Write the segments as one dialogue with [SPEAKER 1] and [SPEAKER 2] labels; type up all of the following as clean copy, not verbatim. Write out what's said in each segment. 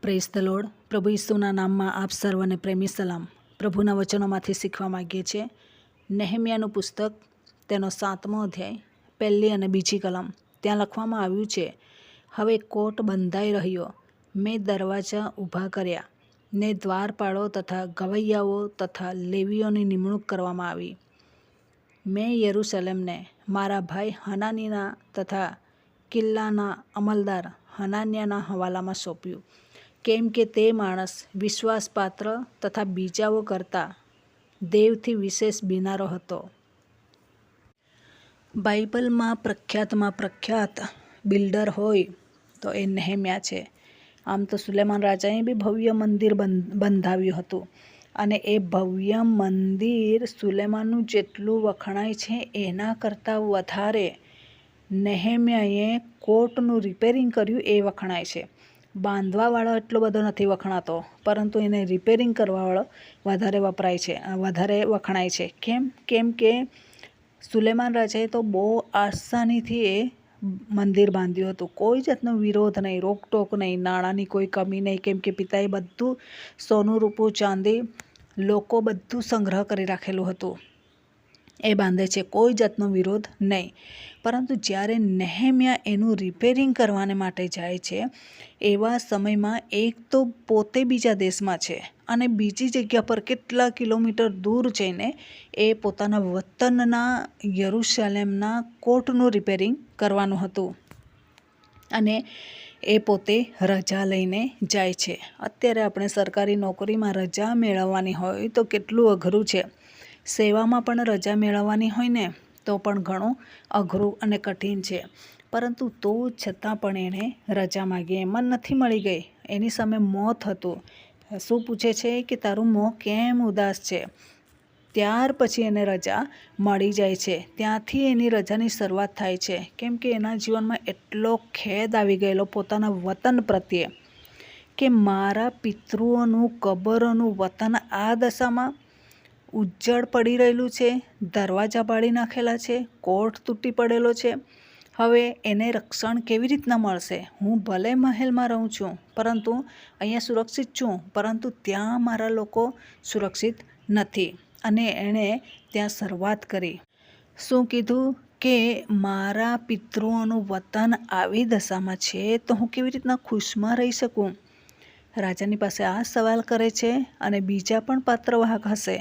[SPEAKER 1] Praise the lord. પ્રભુ ઈસુના નામમાં આપ સર્વને પ્રેમી સલામ. પ્રભુના વચનોમાંથી શીખવા માગીએ છીએ. નેહેમિયાનું પુસ્તક, તેનો 7મો અધ્યાય, 1 અને 2 કલમ. ત્યાં લખવામાં આવ્યું છે, હવે કોટ બંધાઈ રહ્યો, મેં દરવાજા ઊભા કર્યા, ને દ્વારપાળો તથા ગવૈયાઓ તથા લેવીઓની નિમણૂક કરવામાં આવી. મેં યરૂશલેમને મારા ભાઈ હનાનીના તથા કિલ્લાના અમલદાર હનાન્યાના હવાલામાં સોંપ્યું, કેમ કે તે માણસ વિશ્વાસપાત્ર તથા બીજાઓ કરતાં દેવથી વિશેષ બિનારો હતો. બાઇબલમાં પ્રખ્યાત બિલ્ડર હોય તો એ નેહેમિયા છે. આમ તો સુલેમાન રાજાએ બી ભવ્ય મંદિર બંધાવ્યું હતું, અને એ ભવ્ય મંદિર સુલેમાનનું જેટલું વખણાય છે એના કરતાં વધારે નેહેમિયાએ કોટનું રિપેરિંગ કર્યું એ વખણાય છે. બાંધવાવાળો એટલો બધો નથી વખણાતો, પરંતુ એને રિપેરિંગ કરવાવાળો વધારે વખણાય છે. કેમ કે સુલેમાન રાજાએ તો બહુ આસાનીથી એ મંદિર બાંધ્યું હતું. કોઈ જાતનો વિરોધ નહીં, રોકટોક નહીં, નાણાંની કોઈ કમી નહીં, કેમ કે પિતાએ બધું સોનું, રૂપું, ચાંદી, લોકો બધું સંગ્રહ કરી રાખેલું હતું. એ બાંધે છે, કોઈ જાતનો વિરોધ નહીં. પરંતુ જ્યારે નેહેમિયા એનું રિપેરિંગ કરવાને માટે જાય છે, એવા સમયમાં એક તો પોતે બીજા દેશમાં છે, અને બીજી જગ્યા પર કેટલા કિલોમીટર દૂર જઈને એ પોતાના વતનના યરૂશલેમના કોટનું રિપેરિંગ કરવાનું હતું. અને એ પોતે રજા લઈને જાય છે. અત્યારે આપણે સરકારી નોકરીમાં રજા મેળવવાની હોય તો કેટલું અઘરું છે. સેવામાં પણ રજા મેળવવાની હોય ને તો પણ ઘણું અઘરું અને કઠિન છે. પરંતુ તો છતાં પણ એણે રજા માગી, એમ જ નથી મળી ગઈ. એની સામે મોત હતું. શું પૂછે છે કે તારું મોં કેમ ઉદાસ છે? ત્યાર પછી એને રજા મળી જાય છે. ત્યાંથી એની રજાની શરૂઆત થાય છે, કેમ કે એના જીવનમાં એટલો ખેદ આવી ગયેલો પોતાના વતન પ્રત્યે કે મારા પિતૃઓનું કબરોનું વતન આ દશામાં ઉજ્જડ પડી રહેલું છે, દરવાજા પાડી નાખેલા છે, કોટ તૂટી પડેલો છે. હવે એને રક્ષણ કેવી રીતના મળશે? હું ભલે મહેલમાં રહું છું, પરંતુ અહીંયા સુરક્ષિત છું, પરંતુ ત્યાં મારા લોકો સુરક્ષિત નથી. અને એણે ત્યાં શરૂઆત કરી. શું કીધું કે મારા પિતૃઓનું વતન આવી દશામાં છે, તો હું કેવી રીતના ખુશમાં રહી શકું? રાજાની પાસે આ સવાલ કરે છે. અને બીજા પણ પાત્રવાહક હશે,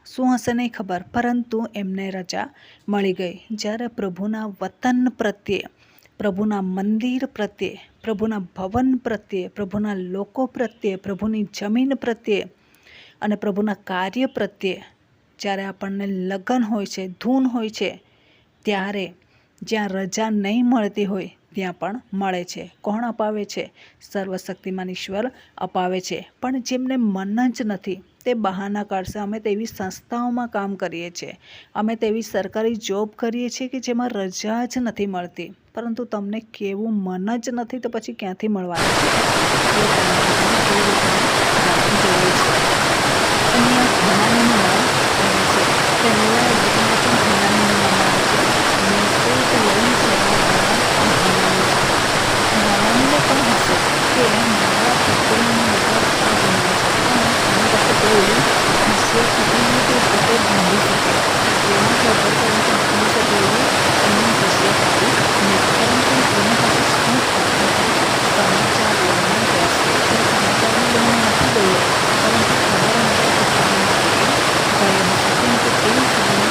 [SPEAKER 1] શું હશે નહીં ખબર, પરંતુ એમને રજા મળી ગઈ. જ્યારે પ્રભુના વતન પ્રત્યે, પ્રભુના મંદિર પ્રત્યે, પ્રભુના ભવન પ્રત્યે, પ્રભુના લોકો પ્રત્યે, પ્રભુની જમીન પ્રત્યે અને પ્રભુના કાર્ય પ્રત્યે જ્યારે આપણને લગન હોય છે, ધૂન હોય છે, ત્યારે જ્યાં રજા નહીં મળતી હોય ત્યાં પણ મળે છે. કોણ અપાવે છે? સર્વશક્તિમાન ઈશ્વર અપાવે છે. પણ જેમને મન જ નથી તે બહાના કાઢશે. અમે તેવી સંસ્થાઓમાં કામ કરીએ છીએ, અમે તેવી સરકારી જોબ કરીએ છીએ કે જેમાં રજા જ નથી મળતી, પરંતુ તમને કેવું મન જ નથી તો પછી ક્યાંથી મળવાનું છે? અહીંયા હનાનીનું નામ આવે છે. પહેલા યુગમાં પણ હનાનીનું નામ આવે છે. મેસેજ લઈને ચલાવનારા પણ હનાનીને પણ હશે કે મારા પિતૃઓનું મતલબ આ ગુનો છે, પણ એની પાસે કોઈ ખાસિયત હતી નહીં કે પોતે બાંધી શકે. જેના ખબર પરંતુ બાંધી શકે એવી એની ખાસિયત હતી નહીં. પરંતુ એની પાસે શું સમાચાર લઈને ગયા છે? સમાચારને લઈને નથી ગયો, પરંતુ ખબર અંતર પકડવા માટે ગયો હશે. કેમ કે તે સમયે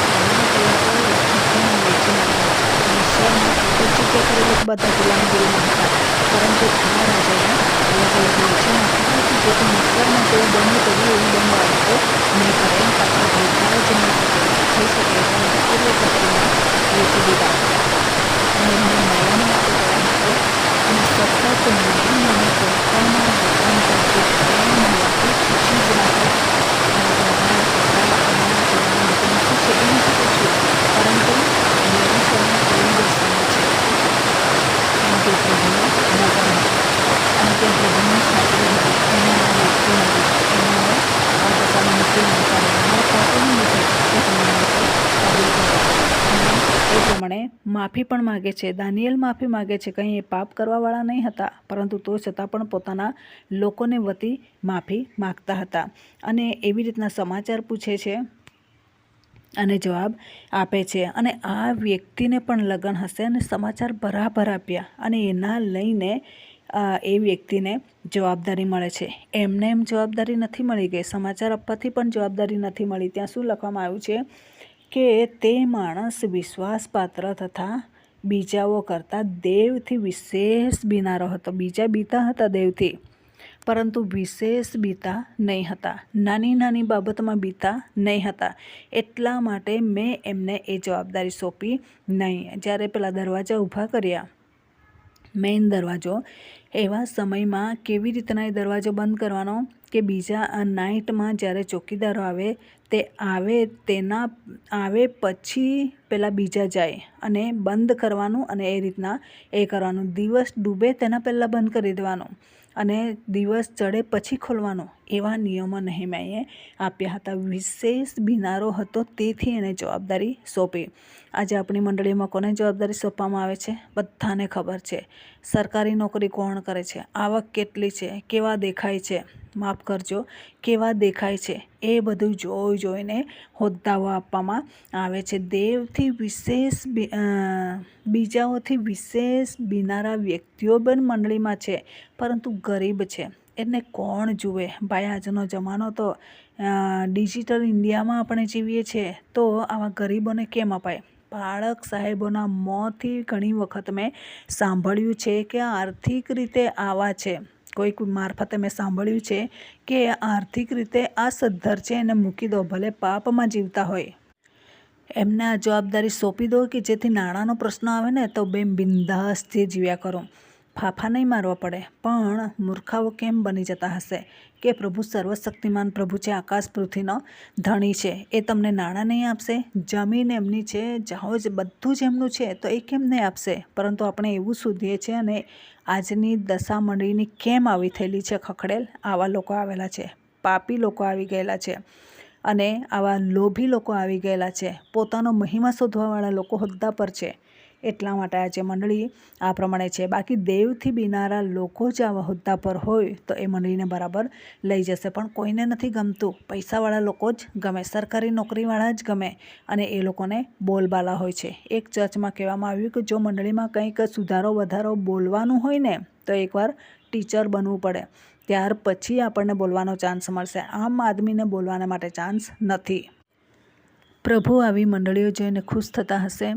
[SPEAKER 1] ગુલામ વેચી નાખ્યા. મિશ્રમાં એક જ જગ્યા પર લોકો બધા ગુલામગીરીમાં હતા, પરંતુ આ રાજાએ અલગ અલગ વેચી નાખ્યા કે જેથી મિશ્રમાં જેવું બન્યું તેવું એવું બનવા લોકો નહીં કરે, પાછા ભેગા જ નહીં થઈ શકે એટલા માટે પૂર્વ પશ્ચિમમાં વેચી દીધા. અને એમને મળવાની માટે ગયા હતો, અને સતત નેહેમિયાને પોતાના વતન પ્રત્યે પ્રેમ હોવાથી ખુશી જ ના થઈ. ઘર, કપડાં, અનાજ લેવા માટેનું શું છે એ નથી પૂછ્યું, પરંતુ યરૂશલેમ કેવી દશામાં છે? કેમ કે પ્રભુનો નગર હતો અને ત્યાં પ્રભુની ખાતરી હતી. એને આ લાગતું નથી, એને આ દશામાં નથી માનતા. મારા પાપોની લીધે એ તમને માટે કબૂલ કરે છે અને એ પ્રમાણે માફી પણ માગે છે. દાનિયેલ માફી માગે છે. કંઈ એ પાપ કરવાવાળા નહીં હતા, પરંતુ તો છતાં પણ પોતાના લોકોને વતી માફી માગતા હતા. અને એવી રીતના સમાચાર પૂછે છે અને જવાબ આપે છે. અને આ વ્યક્તિને પણ લગ્ન હશે અને સમાચાર બરાબર આપ્યા અને એના લઈને એ વ્યક્તિને જવાબદારી મળે છે. એમને એમ જવાબદારી નથી મળી ગઈ, સમાચાર આપવાથી પણ જવાબદારી નથી મળી. ત્યાં શું લખવામાં આવ્યું છે કે તે માણસ વિશ્વાસપાત્ર તથા બીજાઓ કરતાં દેવથી વિશેષ બીનારો હતો. બીજા બીતા હતા દેવથી, પરંતુ વિશેષ બીતા નહીં હતા. નાની નાની બાબતમાં બીતા નહીં હતા. એટલા માટે મેં એમને એ જવાબદારી સોંપી નહીં. જ્યારે પેલા દરવાજા ઊભા કર્યા, મેઇન દરવાજો, એવા સમયમાં કેવી રીતના એ દરવાજો બંધ કરવાનો કે બીજા નાઇટમાં જ્યારે ચોકીદારો આવે તે આવે પછી પેલા બીજા જાય અને બંધ કરવાનું અને એ રીતના એ કરવાનું. દિવસ ડૂબે તેના પહેલાં બંધ કરી દેવાનું અને દિવસ ચડે પછી ખોલવાનું. એવા નિયમો નહેમીયાએ આપ્યા હતા. વિશેષ બીનારો હતો, તેથી એને જવાબદારી સોંપી. આજે આપણી મંડળીમાં કોને જવાબદારી સોંપવામાં આવે છે? બધાને ખબર છે. સરકારી નોકરી કોણ કરે છે? આવક કેટલી છે? કેવા દેખાય છે? માફ કરજો, કેવા દેખાય છે? એ બધું જોઈને હોદ્દાઓ આપવામાં આવે છે. દેવથી વિશેષ બીજાઓથી વિશેષ બીનારા વ્યક્તિઓ પણ મંડળીમાં છે, પરંતુ ગરીબ છે. એને કોણ જુએ? ભાઈ, આજનો જમાનો તો ડિજિટલ ઇન્ડિયામાં આપણે જીવીએ છીએ, તો આવા ગરીબોને કેમ અપાય? બાળક સાહેબોના મોંથી ઘણી વખત મેં સાંભળ્યું છે કે આર્થિક રીતે આવા છે. કોઈક મારફતે મેં સાંભળ્યું છે કે આર્થિક રીતે આ સદ્ધર છે, એને મૂકી દો, ભલે પાપમાં જીવતા હોય. એમને આ જવાબદારી સોંપી દો કે જેથી નાણાંનો પ્રશ્ન આવે ને તો બિંદાસથી જીવ્યા કરો. ફાફા નહીં મારવા પડે. પણ મૂર્ખાઓ કેમ બની જતા હશે કે પ્રભુ સર્વશક્તિમાન પ્રભુ છે, આકાશ પૃથ્વીનો ધણી છે, એ તમને નાણાં નહીં આપશે? જમીન એમની છે, જહાજ બધું જ એમનું છે, તો એ કેમ નહીં આપશે? પરંતુ આપણે એવું શોધીએ છીએ અને આજની દશા મંડળીની કેમ આવી થયેલી છે ખખડેલ? આવા લોકો આવેલા છે, પાપી લોકો આવી ગયેલા છે અને આવા લોભી લોકો આવી ગયેલા છે. પોતાનો મહિમા શોધવાવાળા લોકો હોદ્દા પર છે. એટલા માટે આજે મંડળી આ પ્રમાણે છે. બાકી દેવથી બીનારા લોકો જ આવા હોદ્દા પર હોય તો એ મંડળીને બરાબર લઈ જશે. પણ કોઈને નથી ગમતું. પૈસાવાળા લોકો જ ગમે, સરકારી નોકરીવાળા જ ગમે અને એ લોકોને બોલબાલા હોય છે. એક ચર્ચમાં કહેવામાં આવ્યું કે જો મંડળીમાં કંઈક સુધારો વધારો બોલવાનું હોય ને તો એકવાર ટીચર બનવું પડે, ત્યાર પછી આપણને બોલવાનો ચાન્સ મળશે. આમ આદમીને બોલવાના માટે ચાન્સ નથી. પ્રભુ આવી મંડળીઓ જોઈને ખુશ થતા હશે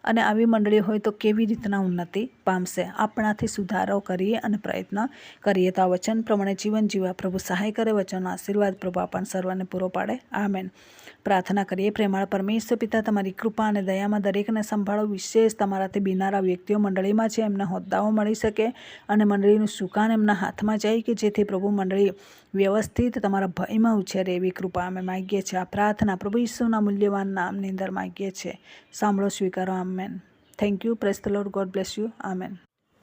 [SPEAKER 1] અને આવી મંડળી હોય તો કેવી રીતના ઉન્નતિ પામશે? આપણાથી સુધારો કરીએ અને પ્રયત્ન કરીએ તો આ વચન પ્રમાણે જીવન જીવવા પ્રભુ સહાય કરે. વચનનો આશીર્વાદ પ્રભુ આપણને સર્વને પૂરો પાડે. આમેન. પ્રાર્થના કરીએ. પ્રેમાળ પરમેશ્વર પિતા, તમારી કૃપા અને દયામાં દરેકને સંભાળો. વિશેષ તમારાથી બીનારા વ્યક્તિઓ મંડળીમાં છે, એમને હોદ્દાઓ મળી શકે અને મંડળીનું સુકાન એમના હાથમાં જાય કે જેથી પ્રભુ મંડળી વ્યવસ્થિત તમારા ભયમાં ઉછેરે એવી કૃપા અમે માગીએ છીએ. આ પ્રાર્થના પ્રભુ ઈસુના મૂલ્યવાન નામની અંદર માગીએ છીએ. સાંભળો, સ્વીકારો. Amen. Thank you. Praise the lord. God bless you. Amen.